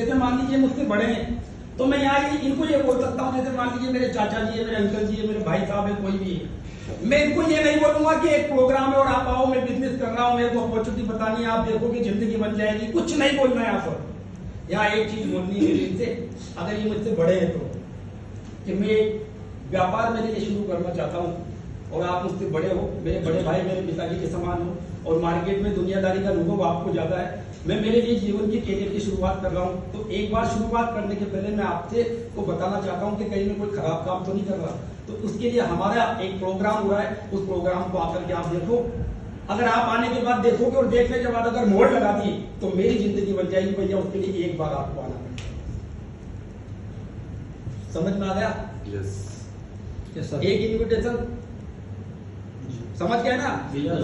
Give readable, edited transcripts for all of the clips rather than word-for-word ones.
जैसे मान लीजिए मुझसे बड़े हैं तो मैं यहाँ इनको ये बोल सकता हूँ, जैसे मान लीजिए मेरे चाचा जी है, मेरे अंकल जी है, मेरे भाई साहब है, कोई भी है, मैं इनको ये नहीं बोलूंगा कि एक प्रोग्राम है और आप आओ मैं बिजनेस कर रहा हूँ, मेरे को अपॉर्चुनिटी बतानी है, आप देखोगे जिंदगी बन जाएगी, कुछ नहीं बोलना है यहाँ पर। यहाँ एक चीज बोलनी है इनसे, अगर ये मुझसे बड़े हैं तो, कि मैं व्यापार मेरे लिए शुरू करना चाहता हूँ और आप मुझसे बड़े हो, मेरे बड़े भाई मेरे पिताजी के समान हो और मार्केट में दुनियादारी का अनुभव आपको ज्यादा है, मैं मेरे लिए जीवन की कैरियर की शुरुआत कर रहा हूँ, तो एक बार शुरुआत करने के पहले मैं आपसे को बताना चाहता हूँ कि कहीं मैं कोई खराब काम तो नहीं कर रहा। तो उसके लिए हमारा एक प्रोग्राम हो रहा है, उस प्रोग्राम को आकर के आप देखो। अगर आप आने के बाद देखोगे और देखने के बाद अगर मोड़ लगा दी तो मेरी जिंदगी बन जाएगी भैया, उसके लिए एक बार आपको आना पड़ेगा। समझ में आ गया? Yes sir. एक इन्विटेशन समझ गए ना?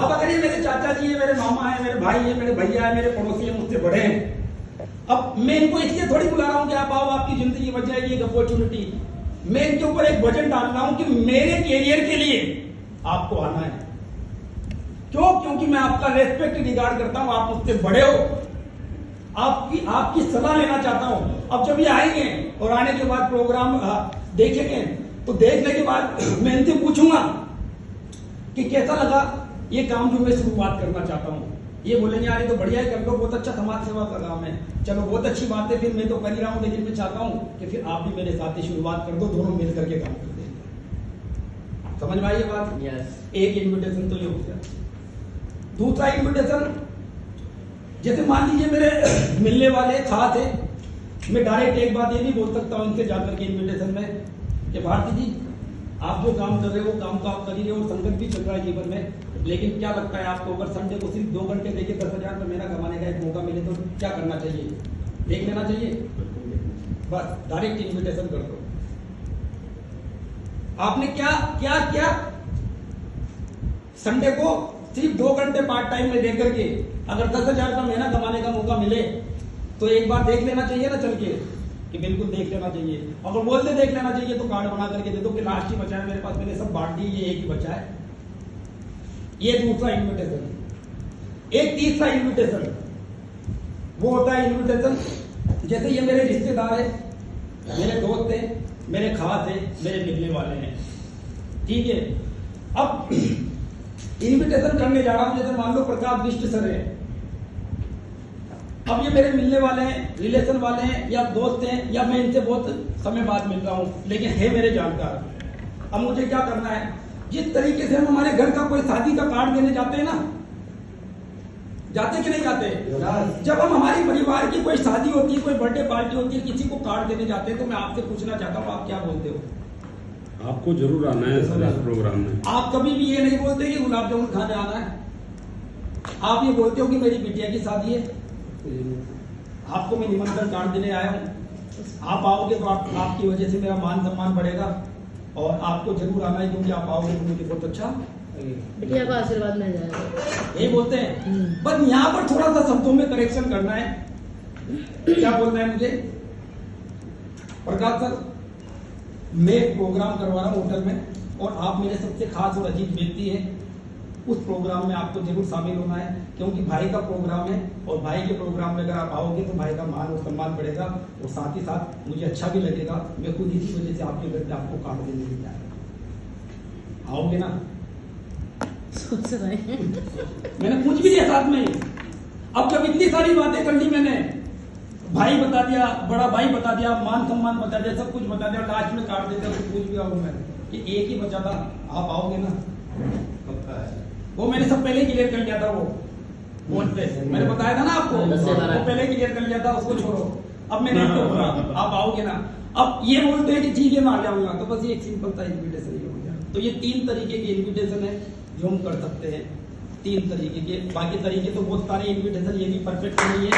अब अगर ये मेरे चाचा जी है, मेरे मामा है, मेरे भाई है, मेरे भैया है, मेरे पड़ोसी है, मुझसे बड़े हैं, अब मैं इनको इसलिए थोड़ी बुला रहा हूँ कि आप आओ आपकी जिंदगी बच जाएगी, एक अपॉर्चुनिटी, मैं इनके ऊपर एक वजन डाल रहा हूँ कि मेरे कैरियर के लिए आपको आना है। क्यों? क्योंकि मैं आपका रेस्पेक्ट रिगार्ड करता हूँ, आप मुझसे बड़े हो, आपकी सलाह लेना चाहता हूँ। अब जब ये आएंगे और आने के बाद प्रोग्राम देखेंगे तो देखने के बाद मैं इनसे पूछूंगा कि कैसा लगा ये काम जो मैं शुरुआत करना चाहता हूँ। ये बोलेंगे यार ये तो बढ़िया है, कर लो, बहुत अच्छा समाज सेवा का काम है, चलो बहुत अच्छी बात है, फिर मैं तो कर ही रहा हूँ, लेकिन मैं चाहता हूँ कि फिर आप भी मेरे साथ ही शुरुआत कर दो, दोनों मिल करके काम करते हैं। समझ में आई ये बात? यस। एक इन्विटेशन तो ये हो गया। दूसरा इन्विटेशन, जैसे मान लीजिए मेरे मिलने वाले खास है, मैं डायरेक्ट एक बात ये भी बोल सकता हूँ इनसे जाकर के इन्विटेशन में कि भारती जी आप जो काम कर रहे हो काम तो आप कर ही रहे हो, संकट भी चल रहा है जीवन में, लेकिन क्या लगता है आपको अगर संडे को सिर्फ 2 घंटे देके 10,000 रुपये महीना कमाने का एक मौका मिले तो क्या करना चाहिए? देख लेना चाहिए? बस डायरेक्ट इन्विटेशन कर दो। आपने क्या क्या क्या संडे को सिर्फ 2 घंटे पार्ट टाइम में देकर के अगर 10,000 रुपये महीना कमाने का मौका मिले तो एक बार देख लेना चाहिए ना चल के, कि बिल्कुल देख लेना चाहिए। अगर बोलते देख लेना चाहिए तो कार्ड बना करके दे दो कि लास्ट ही बचा है मेरे पास, मैंने सब बांट दी, ये एक ही बचा है। ये दूसरा इन्विटेशन। एक तीसरा इन्विटेशन वो होता है इन्विटेशन, जैसे ये मेरे रिश्तेदार है, मेरे दोस्त है, मेरे खास है, मेरे मिलने वाले हैं, ठीक है। अब इन्विटेशन करने जा रहा हूं, जैसे मान लो प्रकाश बिष्ट सर है, अब ये मेरे मिलने वाले हैं, रिलेशन वाले हैं या दोस्त हैं, या मैं इनसे बहुत समय बाद मिल रहा हूं लेकिन है मेरे जानकार। अब मुझे क्या करना है, जिस तरीके से हम हमारे घर का कोई शादी का कार्ड देने जाते हैं ना, जाते कि नहीं जाते? जब हम हमारी परिवार की कोई शादी होती है, कोई बर्थडे पार्टी होती है, किसी को कार्ड देने जाते हैं, तो मैं आपसे पूछना चाहता हूँ आप क्या बोलते हो? आपको जरूर आना है सर इस प्रोग्राम में। आप कभी भी ये नहीं बोलते कि गुलाब जामुन खाने आना है, आप ये बोलते हो कि मेरी बिटिया की शादी है, आपको मैं निमंत्रण कार्ड देने आया हूँ, आप आओगे तो आपकी वजह से मेरा मान सम्मान बढ़ेगा और आपको जरूर आना है, क्योंकि आप आओगे तो मुझे बहुत अच्छा बिटिया का आशीर्वाद मिल जाएगा, यही बोलते हैं। बस यहाँ पर थोड़ा सा शब्दों में करेक्शन करना है। क्या बोलना है मुझे? प्रकाश सर मैं एक प्रोग्राम करवा रहा हूँ होटल में और आप मेरे सबसे खास और अजीब व्यक्ति हैं, उस प्रोग्राम में आपको जरूर शामिल होना है, क्योंकि भाई का प्रोग्राम है और भाई के प्रोग्राम में अगर आप आओगे तो भाई का मान और सम्मान बढ़ेगा और साथ ही साथ मुझे अच्छा भी लगेगा। मैं खुद इसी वजह से आपके घर पे आपको कार्ड देने के लिए आया। आओगे ना? सोच रहे हैं। मैंने पूछ भी लिया साथ में। अब जब इतनी सारी बातें कर ली मैंने, भाई बता दिया, बड़ा भाई बता दिया, मान सम्मान बता दिया, सब कुछ बता दिया, लास्ट में कार्ड देते हुए पूछ भी आऊँ मैं कि एक ही बचा था, आप आओगे ना? वो मैंने सब पहले क्लियर कर लिया था, वो फोन पे मैंने बताया था ना आपको, वो पहले क्लियर कर लिया था, उसको छोड़ो। अब मैंने इनको बोला आप आओगे ना? अब ये बोलते हैं कि ठीक है मैं आ जाऊंगा, तो बस ये एक सिंपल सा इन्विटेशन ही हो गया। तो ये 3 तरीके के इन्विटेशन है जो हम कर सकते हैं, 3 तरीके के। बाकी तरीके तो बहुत सारे इन्विटेशन ये भी परफेक्ट नहीं है।